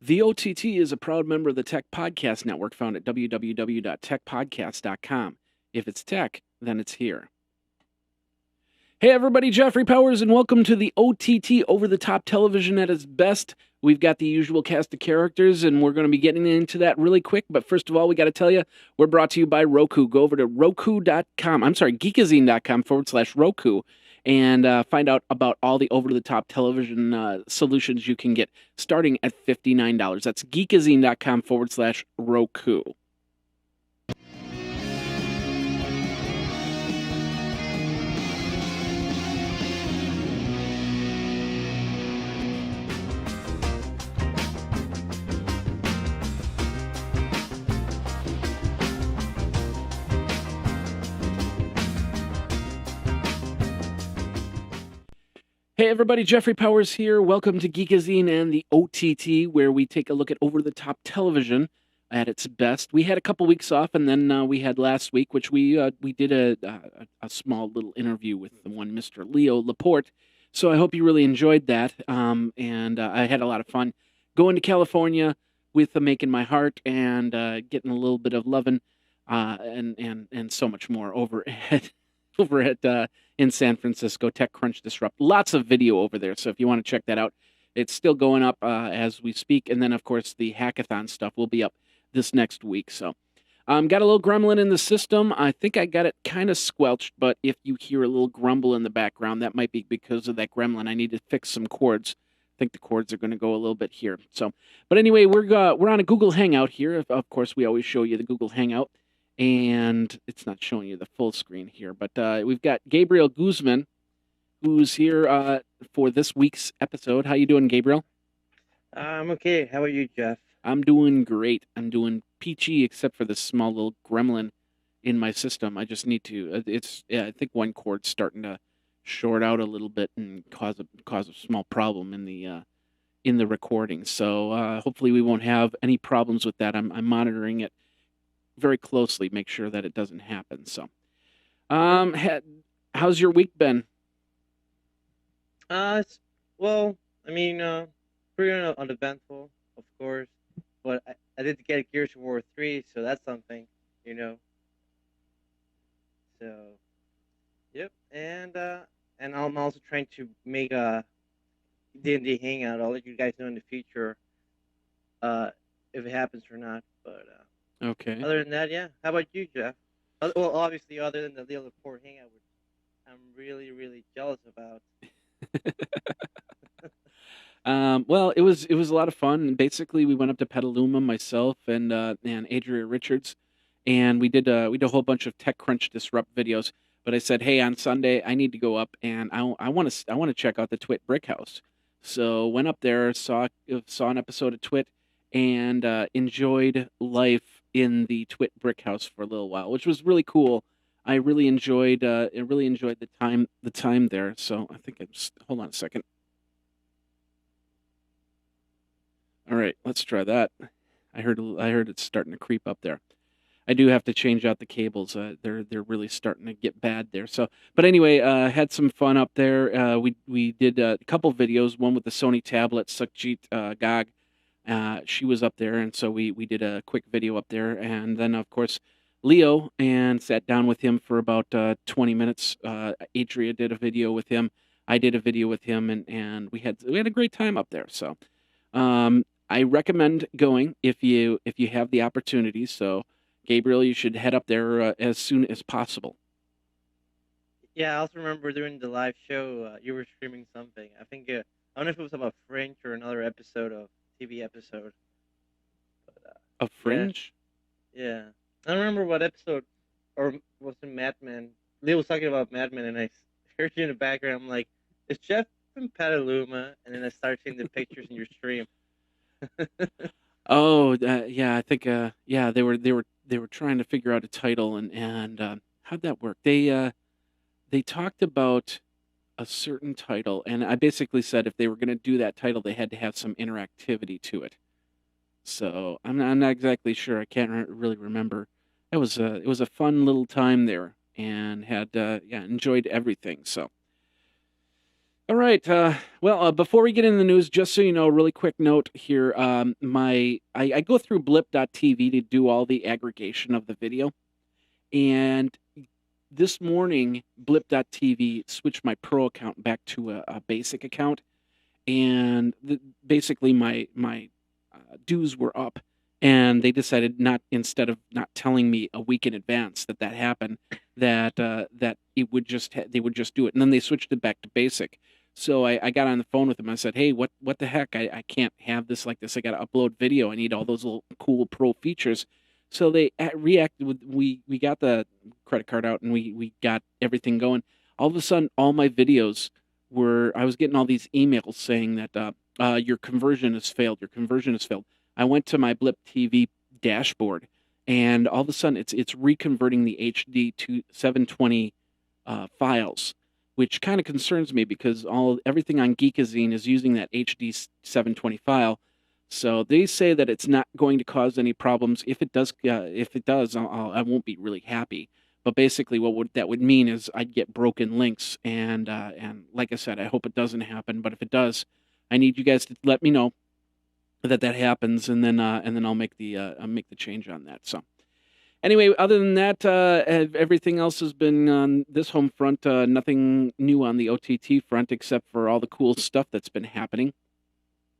The OTT is a proud member of the Tech Podcast Network found at www.techpodcast.com. If it's tech, then it's here. Hey everybody, Jeffrey Powers, and welcome to the OTT over-the-top television at its best. We've got the usual cast of characters, and we're going to be getting into that really quick. But first of all, we got to tell you, we're brought to you by Roku. Go over to Geekazine.com/Roku, and find out about all the over-the-top television solutions you can get, starting at $59. That's Geekazine.com/Roku. Hey everybody, Jeffrey Powers here. Welcome to Geekazine and the OTT, where we take a look at over-the-top television at its best. We had a couple weeks off, and then we had last week, which we did a small little interview with the one Mr. Leo Laporte. So I hope you really enjoyed that, and I had a lot of fun going to California with Making My Heart and getting a little bit of lovin' and so much more over at in San Francisco, TechCrunch Disrupt. Lots of video over there, so if you want to check that out, it's still going up as we speak. And then, of course, the hackathon stuff will be up this next week. So, got a little gremlin in the system. I think I got it kind of squelched, but if you hear a little grumble in the background, that might be because of that gremlin. I need to fix some cords. I think the cords are going to go a little bit here. So, but anyway, we're on a Google Hangout here. Of course, we always show you the Google Hangout. And it's not showing you the full screen here, but we've got Gabriel Guzman, who's here for this week's episode. How you doing, Gabriel? I'm okay. How are you, Jeff? I'm doing great. I'm doing peachy, except for this small little gremlin in my system. I just need to. I think one cord's starting to short out a little bit and cause a small problem in the recording. So hopefully we won't have any problems with that. I'm monitoring it very closely, make sure that it doesn't happen. So, how's your week been? Well, I mean, pretty uneventful, of course, but I did get Gears of War 3, so that's something, you know. So, yep, and I'm also trying to make a D&D hangout. I'll let you guys know in the future, if it happens or not. But Okay. other than that, yeah. How about you, Jeff? Well, obviously, other than the Leo Laporte hangout, which I'm really, really jealous about. Well, it was a lot of fun. Basically, we went up to Petaluma, myself and Adria Richards, and we did a whole bunch of TechCrunch Disrupt videos. But I said, hey, on Sunday I need to go up and I want to check out the Twit Brick House. So went up there, saw an episode of Twit, and enjoyed life in the Twit Brick House for a little while, which was really cool. I really enjoyed the time there. So I think hold on a second. All right, let's try that. I heard it's starting to creep up there. I do have to change out the cables. They're really starting to get bad there. So, but anyway, had some fun up there. We did a couple videos. One with the Sony tablet, Sukhjit Gag. She was up there, and so we did a quick video up there. And then, of course, Leo, and sat down with him for about 20 minutes. Adria did a video with him. I did a video with him, and we had a great time up there. So, I recommend going if you have the opportunity. So, Gabriel, you should head up there as soon as possible. Yeah, I also remember during the live show, you were streaming something. I think I don't know if it was about Fringe or another episode of TV episode. But, Of Fringe? Yeah. I don't remember what episode, or was it Mad Men? Leo was talking about Mad Men, and I heard you in the background. I'm like, is Jeff from Petaluma? And then I started seeing the pictures in your stream. Oh, yeah, I think yeah, they were trying to figure out a title, and how'd that work? They talked about a certain title, and I basically said if they were going to do that title, they had to have some interactivity to it. So I'm not exactly sure. I can't really remember. It was a fun little time there, and had enjoyed everything. So All right. Before we get into the news, just so you know, a really quick note here. I go through blip.tv to do all the aggregation of the video, and this morning blip.tv switched my pro account back to a basic account, and basically my dues were up, and they decided, not instead of not telling me a week in advance that happened, that it would just they would just do it, and then they switched it back to basic. So I got on the phone with them. I said, "Hey, what the heck? I can't have this like this. I got to upload video. I need all those little cool pro features." So they reacted with we got the credit card out, and we got everything going. All of a sudden, all my videos were I was getting all these emails saying that your conversion has failed. Your conversion has failed. I went to my Blip TV dashboard, and all of a sudden it's reconverting the HD to 720 files, which kind of concerns me because everything on Geekazine is using that HD 720 file. So they say that it's not going to cause any problems. If it does, I won't be really happy. But basically, that would mean is I'd get broken links, and like I said, I hope it doesn't happen. But if it does, I need you guys to let me know that happens, and then I'll make the change on that. So anyway, other than that, everything else has been on this home front. Nothing new on the OTT front except for all the cool stuff that's been happening.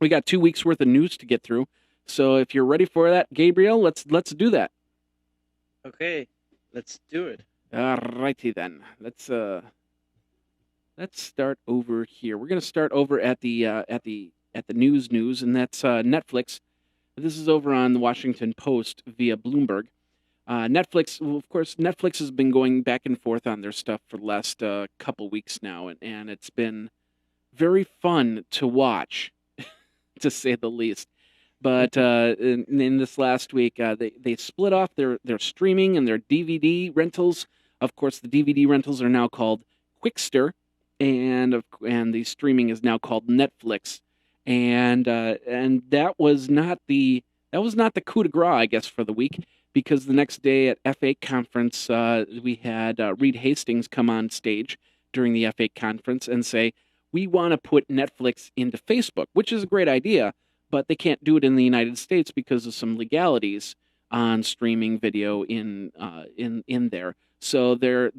We got 2 weeks worth of news to get through. So if you're ready for that, Gabriel, let's do that. Okay, let's do it. Alrighty then. Let's start over here. We're gonna start over at the news, and that's Netflix. This is over on the Washington Post via Bloomberg. Netflix, well, of course, Netflix has been going back and forth on their stuff for the last couple weeks now, and it's been very fun to watch, to say the least. But in this last week, they split off their streaming and their DVD rentals. Of course, the DVD rentals are now called Quickster, and the streaming is now called Netflix. And that was not the coup de grace, I guess, for the week, because the next day at F8 conference, we had Reed Hastings come on stage during the F8 conference and say, we want to put Netflix into Facebook, which is a great idea, but they can't do it in the United States because of some legalities on streaming video in there. So they're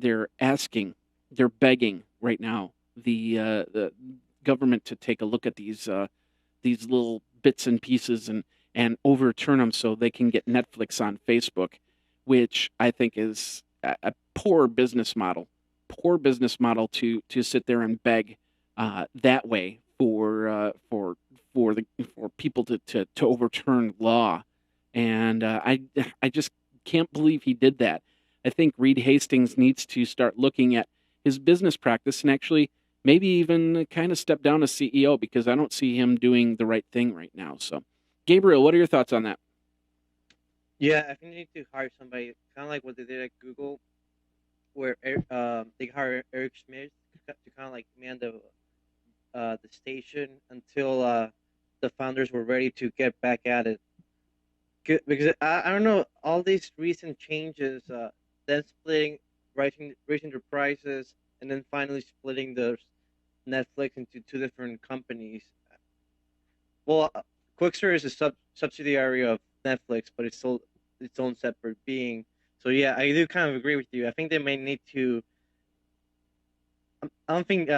begging right now the government to take a look at these little bits and pieces and overturn them so they can get Netflix on Facebook, which I think is a poor business model. Poor business model to sit there and beg that way for people to overturn law, and I just can't believe he did that. I think Reed Hastings needs to start looking at his business practice and actually maybe even kind of step down as CEO, because I don't see him doing the right thing right now. So, Gabriel, what are your thoughts on that? Yeah, I think they need to hire somebody, kind of like what they did at Google, where they hire Eric Schmidt to kind of like man the station until the founders were ready to get back at it. Because I don't know, all these recent changes, then splitting, raising their prices, and then finally splitting the Netflix into two different companies. Well, Quickster is a subsidiary of Netflix, but it's still its own separate being. So yeah, I do kind of agree with you. I think they may need to. I don't think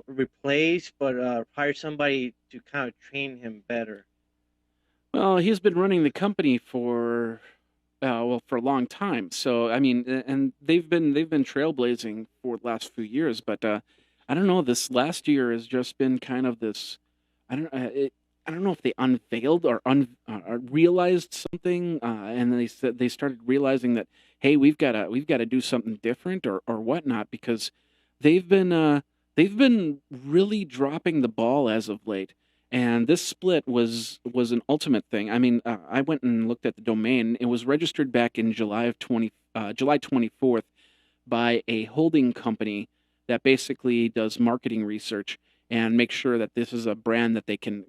replace, but hire somebody to kind of train him better. Well, he's been running the company for for a long time. So I mean, and they've been trailblazing for the last few years. But I don't know. This last year has just been kind of this. I don't know if they unveiled or realized something, and they said they started realizing that, hey, we've got to do something different or whatnot, because they've been they've been really dropping the ball as of late. And this split was an ultimate thing. I mean, I went and looked at the domain. It was registered back in July 24th by a holding company that basically does marketing research and make sure that this is a brand that they can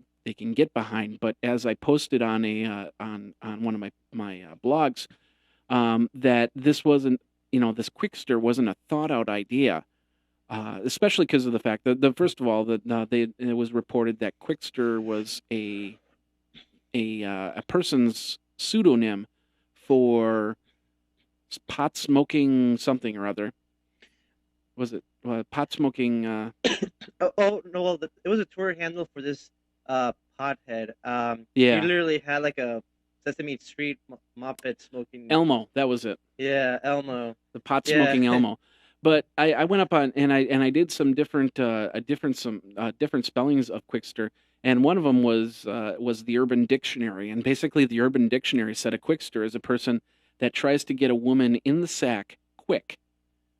get behind. But as I posted on on one of my blogs, that this wasn't, this Quickster wasn't a thought out idea. especially because of the fact that first of all that it was reported that Quickster was a person's pseudonym for pot smoking something or other. Was it pot smoking? No, well, it was a Twitter handle for this pothead. He Yeah, literally had like a Sesame Street Muppet smoking. Elmo. That was it. Yeah, Elmo. The pot Yeah. smoking Elmo. But I went up on and I did some different different spellings of Quickster, and one of them was the Urban Dictionary, and basically the Urban Dictionary said a Quickster is a person that tries to get a woman in the sack quick.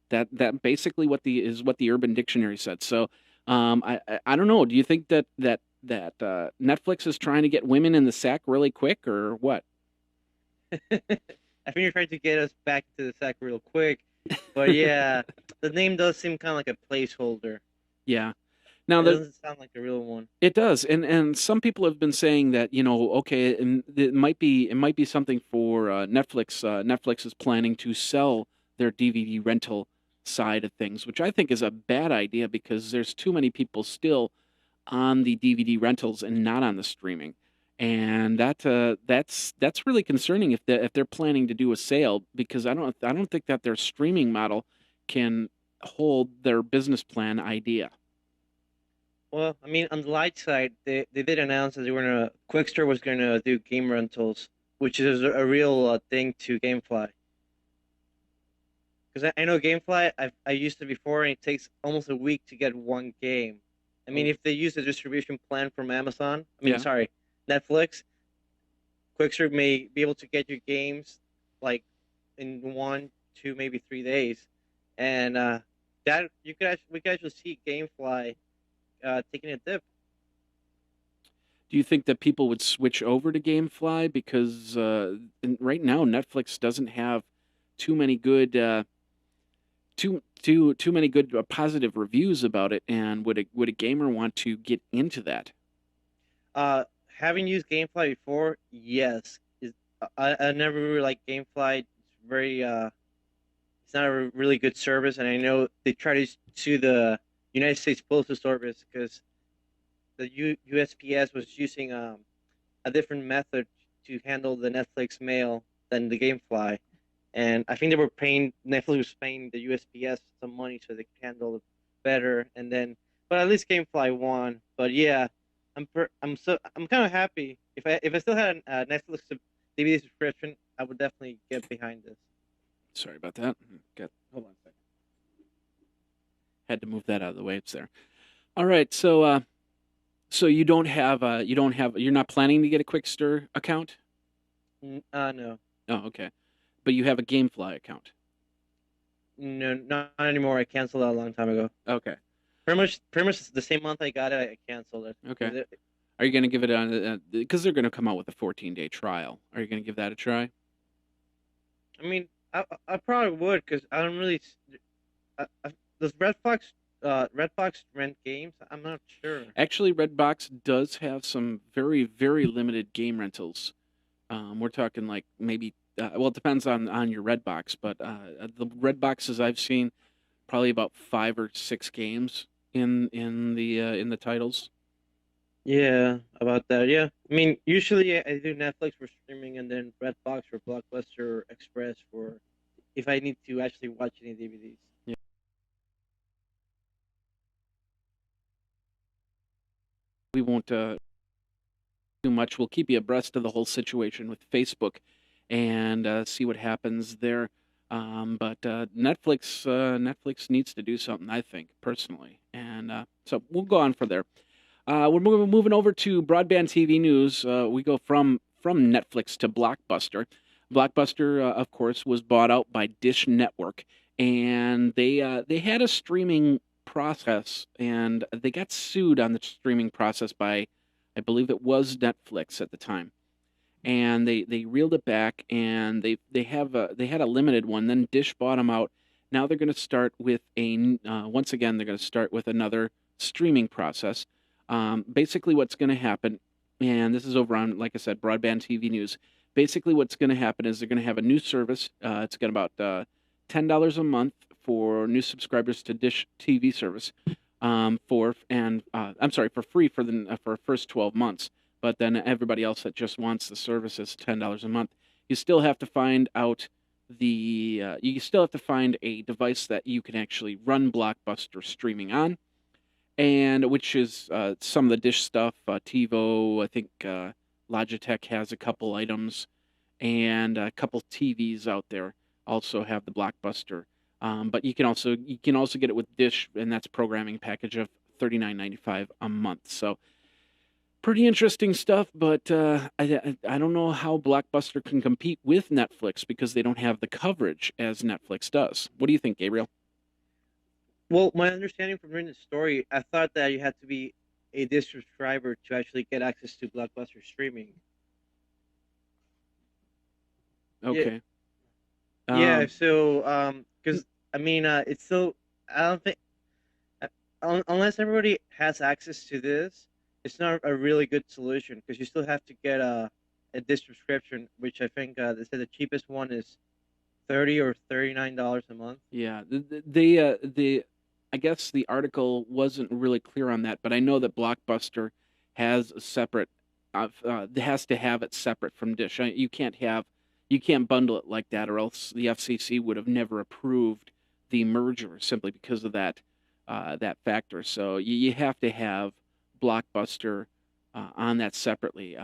That basically what the Urban Dictionary said. So I don't know. Do you think that Netflix is trying to get women in the sack really quick or what? I think you're trying to get us back to the sack real quick, but yeah, the name does seem kind of like a placeholder. Yeah. Now It doesn't sound like a real one. it does, and some people have been saying that okay, and it might be something for Netflix. Netflix is planning to sell their DVD rental side of things, which I think is a bad idea because there's too many people still on the DVD rentals and not on the streaming, and that's really concerning if they're planning to do a sale because I don't think that their streaming model can hold their business plan idea. Well, I mean, on the light side, they did announce that Quickster was gonna do game rentals, which is a real thing to GameFly. Because I know GameFly, I used it before, and it takes almost a week to get one game. I mean, if they use the distribution plan from Amazon, Yeah. sorry, Netflix, Quickster may be able to get your games like in 1, 2, maybe 3 days, and that we could actually see GameFly taking a dip. Do you think that people would switch over to GameFly because right now Netflix doesn't have too many good too many good positive reviews about it, and would a gamer want to get into that? Having used GameFly before, yes. I never really liked GameFly. It's very it's not a really good service, and I know they try to sue the United States Postal Service because the USPS was using a different method to handle the Netflix mail than the GameFly, and I think Netflix was paying the USPS some money so they could handle it better, and then but at least GameFly won. But yeah, I'm kind of happy if I still had a Netflix DVD subscription, I would definitely get behind this. Sorry about that. Hold on a second. Had to move that out of the way. It's there. All right. So you're not planning to get a Quickster account? No. Oh, okay. But you have a GameFly account. No, not anymore. I canceled that a long time ago. Okay. Pretty much the same month I got it, I canceled it. Okay. Are you going to give it because they're going to come out with a 14-day trial? Are you going to give that a try? I mean, I probably would because I don't really. Does Redbox rent games? I'm not sure. Actually, Redbox does have some very, very limited game rentals. We're talking like maybe, well, it depends on your Redbox, but the Redboxes I've seen, probably about 5 or 6 games in the titles. Yeah, about that. Yeah, I mean, usually I do Netflix for streaming and then Redbox or Blockbuster Express for if I need to actually watch any DVDs. Yeah. We won't too much. We'll keep you abreast of the whole situation with Facebook and see what happens there. But Netflix needs to do something, I think, personally. And so we'll go on from there. We're moving over to broadband TV news. We go from Netflix to Blockbuster. Blockbuster, of course, was bought out by Dish Network, and they had a streaming process, and they got sued on the streaming process by, I believe it was Netflix at the time, and they reeled it back, and they had a limited one. Then Dish bought them out. Now they're going to start with once again they're going to start with another streaming process. Basically, what's going to happen, and this is over on, like I said, Broadband TV News. Basically, what's going to happen is they're going to have a new service. It's got about $10 a month for new subscribers to Dish TV service for free for the for first 12 months. But then everybody else that just wants the service is $10 a month. You still have to find out you still have to find a device that you can actually run Blockbuster streaming on, and which is some of the Dish stuff. TiVo, I think Logitech has a couple items, and a couple TVs out there also have the Blockbuster. But you can also get it with Dish, and that's programming package of $39.95 a month. So pretty interesting stuff, but I don't know how Blockbuster can compete with Netflix because they don't have the coverage as Netflix does. What do you think, Gabriel? Well, my understanding from reading the story, I thought that you had to be a Dish subscriber to actually get access to Blockbuster streaming. Okay. Yeah. So, because I mean, it's so I don't think unless everybody has access to this, it's not a really good solution because you still have to get a Dish subscription, which I think they said the cheapest one is $30 or $39 a month. Yeah, I guess the article wasn't really clear on that, but I know that Blockbuster has a separate, has to have it separate from Dish. You can't bundle it like that, or else the FCC would have never approved the merger simply because of that factor. So you have to have Blockbuster on that separately.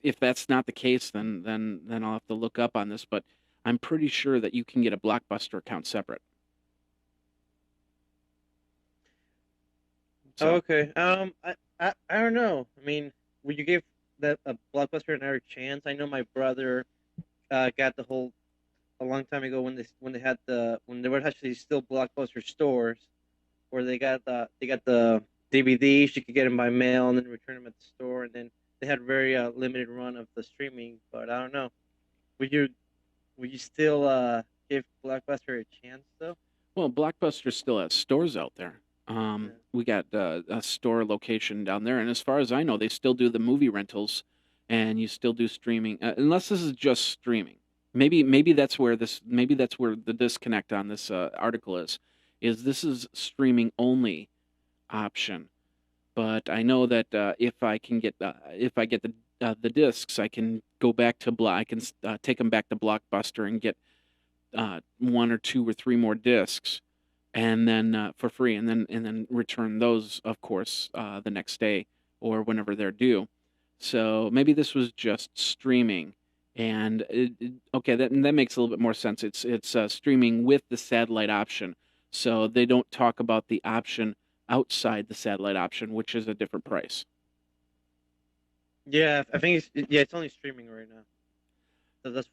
If that's not the case, then I'll have to look up on this, but I'm pretty sure that you can get a Blockbuster account separate. So, Okay. I don't know. I mean, would you give that a Blockbuster another chance? I know my brother got the whole a long time ago when there were actually still Blockbuster stores where they got the DVDs. You could get them by mail and then return them at the store, and then they had very limited run of the streaming. But I don't know. Would you still give Blockbuster a chance though? well, Blockbuster still has stores out there. Yeah. We got a store location down there, and as far as I know, they still do the movie rentals, and you still do streaming, unless this is just streaming. Maybe that's where the disconnect on this article is. This is streaming only option, but I know that if I get the discs, I can go back to take them back to Blockbuster and get one or two or three more discs, and then for free, and then return those, of course, the next day or whenever they're due. So maybe this was just streaming, and okay, that makes a little bit more sense. It's streaming with the satellite option, so they don't talk about the option outside the satellite option, which is a different price. Yeah, I think it's only streaming right now. So that's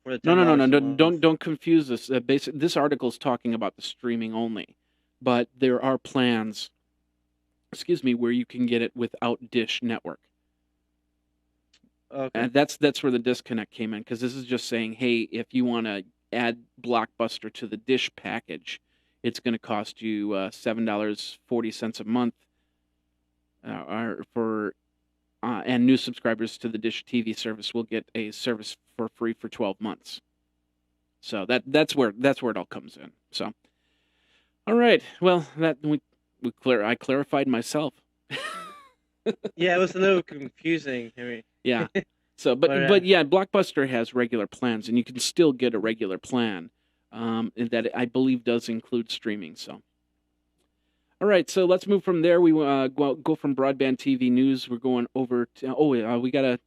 for the No, no, no, $10 no, a month. don't confuse this. This article is talking about the streaming only, but there are plans, excuse me, where you can get it without Dish Network. Okay. And that's where the disconnect came in, because this is just saying, hey, if you want to add Blockbuster to the Dish package, it's going to cost you $7.40 a month, and new subscribers to the Dish TV service will get a service for free for 12 months. So that's where it all comes in. So, all right, well, I clarified myself. Yeah, it was a little confusing. I mean, Yeah. So, but yeah, Blockbuster has regular plans, and you can still get a regular plan, and that I believe does include streaming. So, all right. So let's move from there. We go from broadband TV news. We're going over to we gotta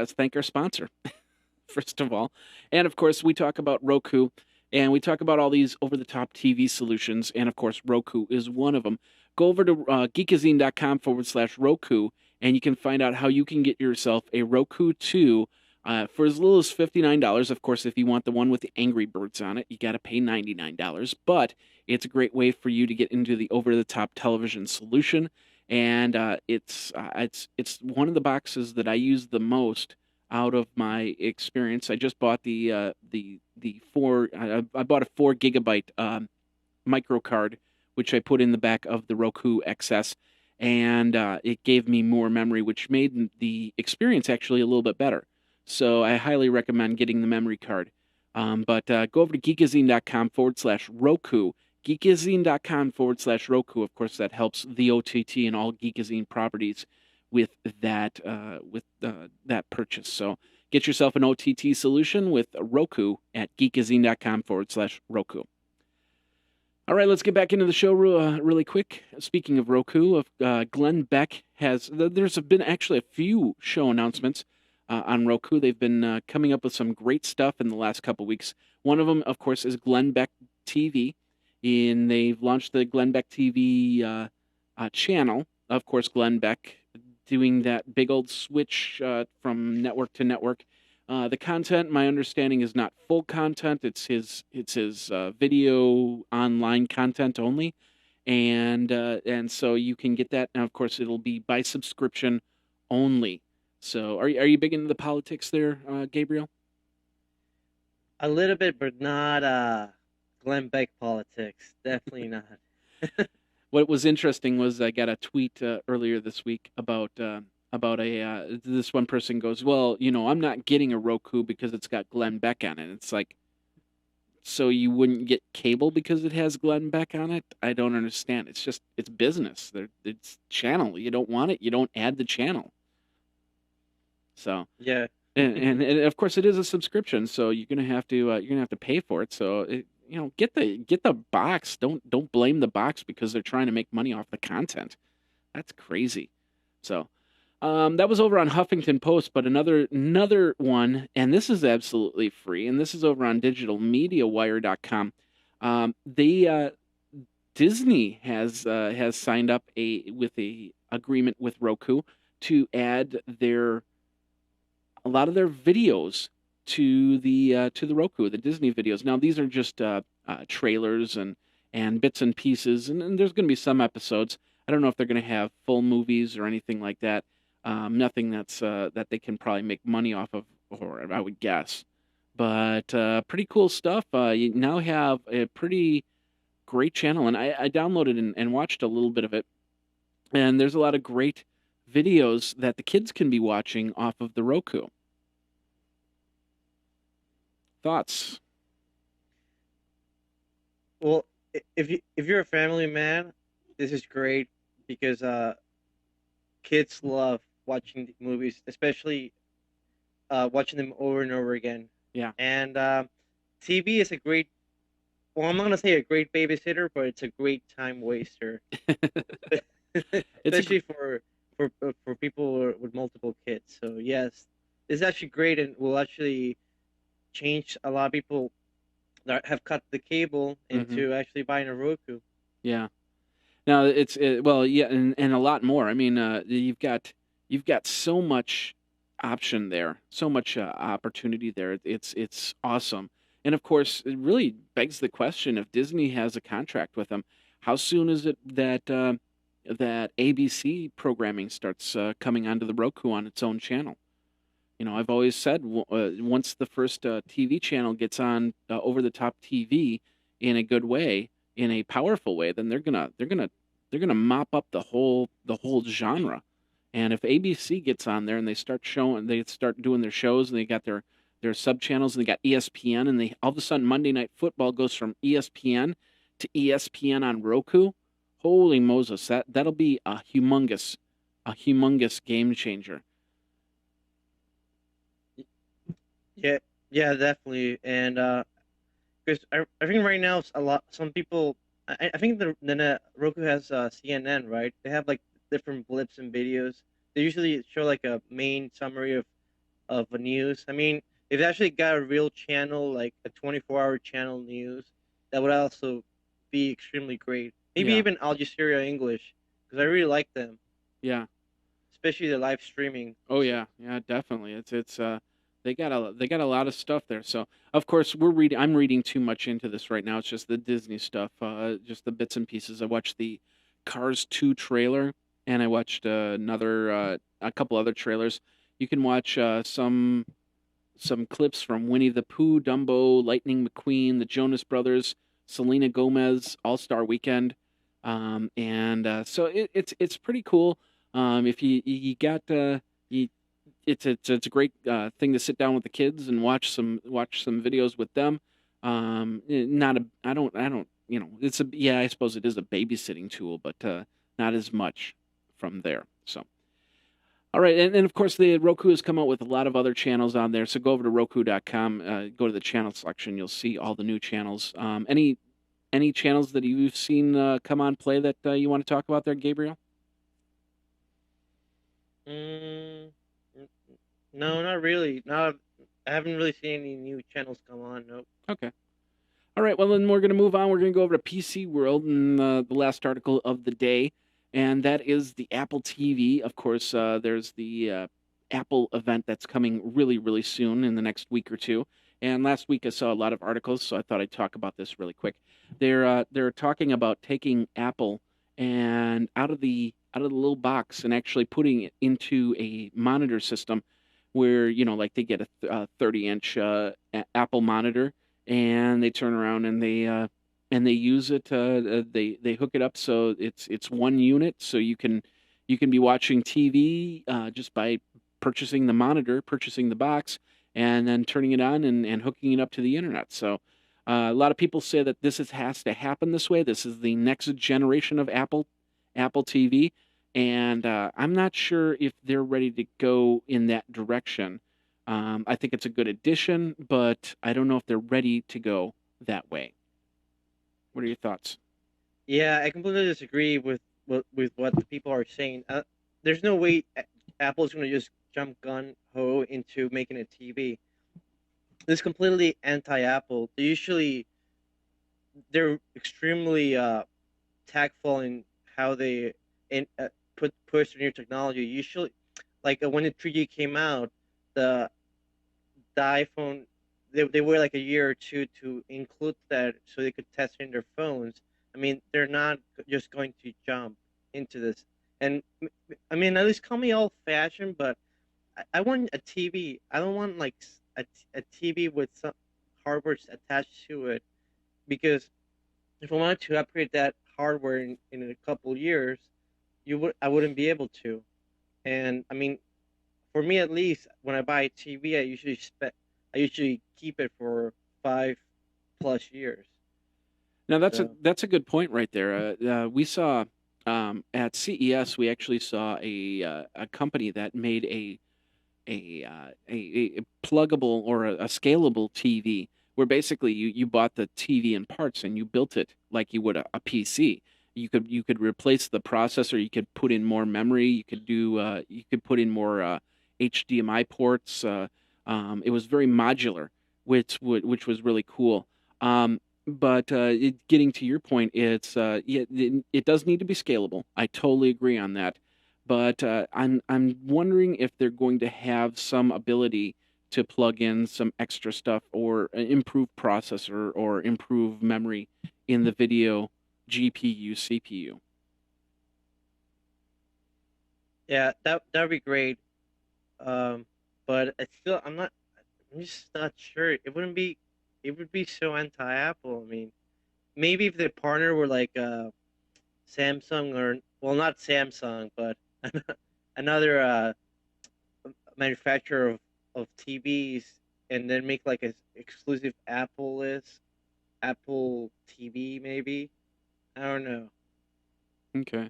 thank our sponsor first of all, and of course we talk about Roku, and we talk about all these over-the-top TV solutions, and of course Roku is one of them. Go over to geekazine.com/Roku, and you can find out how you can get yourself a Roku 2 for as little as $59. Of course, if you want the one with the Angry Birds on it, you got to pay $99. But it's a great way for you to get into the over-the-top television solution, and it's one of the boxes that I use the most out of my experience. I just bought I bought a 4 GB micro card, which I put in the back of the Roku XS, and it gave me more memory, which made the experience actually a little bit better. So I highly recommend getting the memory card. But go over to geekazine.com/Roku. Geekazine.com/Roku. Of course, that helps the OTT and all Geekazine properties with that purchase. So get yourself an OTT solution with Roku at Geekazine.com/Roku. All right, let's get back into the show really quick. Speaking of Roku, Glenn Beck there's been actually a few show announcements on Roku. They've been coming up with some great stuff in the last couple weeks. One of them, of course, is Glenn Beck TV, and they've launched the Glenn Beck TV channel. Of course, Glenn Beck doing that big old switch from network to network. The content, my understanding, is not full content. It's his video online content only, and so you can get that. And of course, it'll be by subscription only. So, are you big into the politics there, Gabriel? A little bit, but not Glenn Beck politics. Definitely not. What was interesting was I got a tweet earlier this week about this one person goes, well, I'm not getting a Roku because it's got Glenn Beck on it. It's like, so you wouldn't get cable because it has Glenn Beck on it? I don't understand. It's business. It's channel. You don't want it, you don't add the channel. So yeah, and of course it is a subscription, so you're gonna have to pay for it. So get the box. Don't blame the box because they're trying to make money off the content. That's crazy. So that was over on Huffington Post, but another one, and this is absolutely free, and this is over on digitalmediawire.com. Disney has signed up with a agreement with Roku to add a lot of their videos to the Roku, the Disney videos. Now these are just trailers and bits and pieces, and there's going to be some episodes. I don't know if they're going to have full movies or anything like that. Nothing that they can probably make money off of, or I would guess. But pretty cool stuff. You now have a pretty great channel, and I downloaded and watched a little bit of it. And there's a lot of great videos that the kids can be watching off of the Roku. Thoughts? Well, if you're a family man, this is great because kids love watching movies, especially watching them over and over again. Yeah. And TV is a great, well, I'm not gonna say a great babysitter, but it's a great time waster, especially for people with multiple kids. So yes, it's actually great and will actually change a lot of people that have cut the cable into actually buying a Roku. Yeah. Now well, yeah, and a lot more. I mean, you've got so much option there, so much opportunity there. It's awesome, and of course, it really begs the question: if Disney has a contract with them, how soon is it that that ABC programming starts coming onto the Roku on its own channel? I've always said once the first TV channel gets on over-the-top TV in a good way, in a powerful way, then they're gonna mop up the whole genre. And if ABC gets on there and they start doing their shows, and they got their sub channels, and they got ESPN, and they all of a sudden Monday Night Football goes from ESPN to ESPN on Roku. Holy Moses, that'll be a humongous game changer. Yeah, definitely. And because I think right now some people, I think the Roku has CNN, right? They have like different blips and videos. They usually show like a main summary of the news. I mean, they've actually got a real channel, like a 24-hour channel news, that would also be extremely great. Maybe even Al Jazeera English, because I really like them. Yeah. Especially the live streaming. Oh yeah, definitely. It's they got a lot of stuff there. So of course I'm reading too much into this right now. It's just the Disney stuff, just the bits and pieces. I watched the Cars 2 trailer, and I watched a couple other trailers. You can watch some clips from Winnie the Pooh, Dumbo, Lightning McQueen, the Jonas Brothers, Selena Gomez, All Star Weekend, and so it's pretty cool. If you got it's a great thing to sit down with the kids and watch some videos with them. I don't it's I suppose it is a babysitting tool, but not as much from there. So. All right, and of course, the Roku has come out with a lot of other channels on there. So go over to Roku.com, go to the channel section. You'll see all the new channels. Any channels that you've seen come on play that you want to talk about there, Gabriel? Mm, no, not really. No, I haven't really seen any new channels come on. Nope. Okay. All right, well, then we're going to move on. We're going to go over to PC World and the last article of the day, and that is the Apple TV. Of course, there's the Apple event that's coming really, really soon in the next week or two. And last week I saw a lot of articles, so I thought I'd talk about this really quick. They're talking about taking Apple and out of the little box and actually putting it into a monitor system where like they get a 30-inch Apple monitor and they turn around and they use it. They hook it up so it's one unit, so you can be watching TV just by purchasing the monitor, purchasing the box, and then turning it on and hooking it up to the internet. So a lot of people say that has to happen this way. This is the next generation of Apple TV, and I'm not sure if they're ready to go in that direction. I think it's a good addition, but I don't know if they're ready to go that way. What are your thoughts? Yeah, I completely disagree with what the people are saying. There's no way Apple's going to just jump gun ho into making a TV. It's completely anti-Apple. They're extremely tactful in how they push new technology. Usually, like when the 3G came out, the the iPhone they were like a year or two to include that so they could test in their phones. I mean, they're not just going to jump into this. And I mean, at least call me old fashioned, but I want a TV. I don't want like a TV with some hardware attached to it because if I wanted to upgrade that hardware in a couple years, I wouldn't be able to. And I mean, for me at least, when I buy a TV, I usually keep it for 5+ years. Now So that's a good point right there. We saw at CES we actually saw a company that made a pluggable or a scalable TV where basically you bought the TV in parts and you built it like you would a PC. You could replace the processor. You could put in more memory. You could put in more HDMI ports. It was very modular, which was really cool. But getting to your point, it does need to be scalable. I totally agree on that. But I'm wondering if they're going to have some ability to plug in some extra stuff or improve processor or improve memory in the video GPU CPU. yeah, that would be great. Um, but I'm just not sure. It would be so anti-Apple. I mean, maybe if the partner were like Samsung or well, not Samsung, but another manufacturer of TVs, and then make like a exclusive Apple TV, maybe. I don't know. Okay.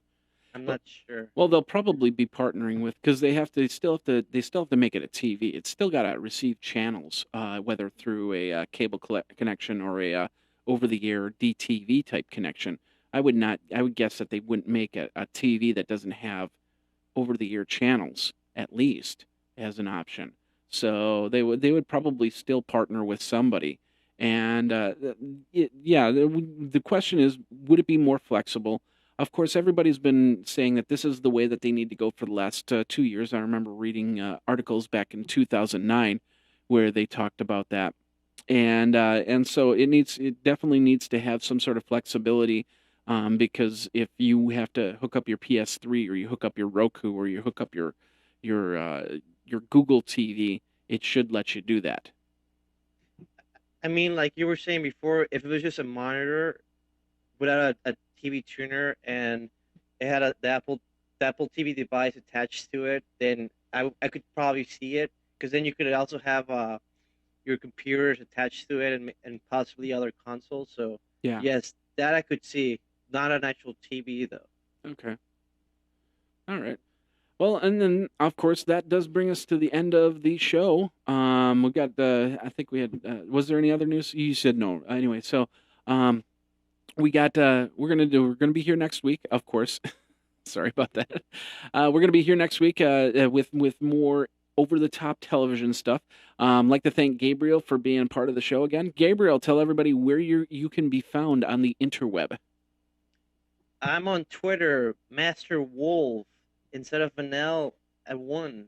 I'm Well, not sure. well, they'll probably be partnering with because they still have to make it a TV. It's still got to receive channels, whether through a cable connection or a over-the-air DTV type connection. I would guess that they wouldn't make a TV that doesn't have over-the-air channels at least as an option. So they would probably still partner with somebody. And yeah, the question is, would it be more flexible? Of course, everybody's been saying that this is the way that they need to go for the last 2 years. I remember reading articles back in 2009 where they talked about that, and so it definitely needs to have some sort of flexibility, because if you have to hook up your PS3 or you hook up your Roku or you hook up your your Google TV, it should let you do that. I mean, like you were saying before, if it was just a monitor without a TV tuner and it had the Apple TV device attached to it, then I could probably see it because then you could also have your computers attached to it and possibly other consoles. So Yeah. yes, That I could see, not an actual TV though. Okay. All right. Well, and then of course that does bring us to the end of the show. We got I think we had. Was there any other news? You said no. Anyway, so um, we got. We're gonna be here next week, of course. Sorry about that. We're gonna be here next week with more over the top television stuff. Like to thank Gabriel for being part of the show again. Gabriel, tell everybody where you can be found on the interweb. I'm on Twitter, Master Wolf, instead of an L at one,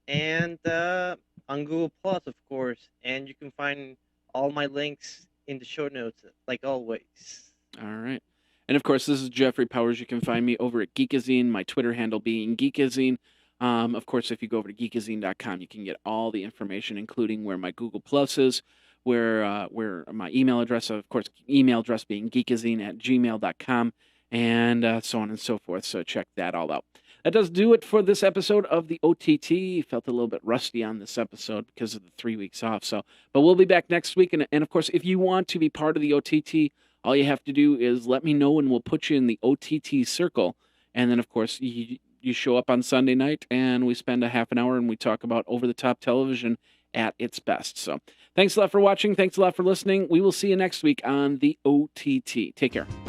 and on Google Plus, of course. And you can find all my links in the show notes, like always. All right. And of course, this is Jeffrey Powers. You can find me over at Geekazine, my Twitter handle being Geekazine. Of course, if you go over to geekazine.com, you can get all the information, including where my Google Plus is, where my email address, of course, email address being geekazine@gmail.com, and so on and so forth. So check that all out. That does do it for this episode of the OTT. Felt a little bit rusty on this episode because of the 3 weeks off. But we'll be back next week. And of course, if you want to be part of the OTT, all you have to do is let me know and we'll put you in the OTT circle. And then, of course, you show up on Sunday night and we spend a half an hour and we talk about over-the-top television at its best. So thanks a lot for watching. Thanks a lot for listening. We will see you next week on the OTT. Take care.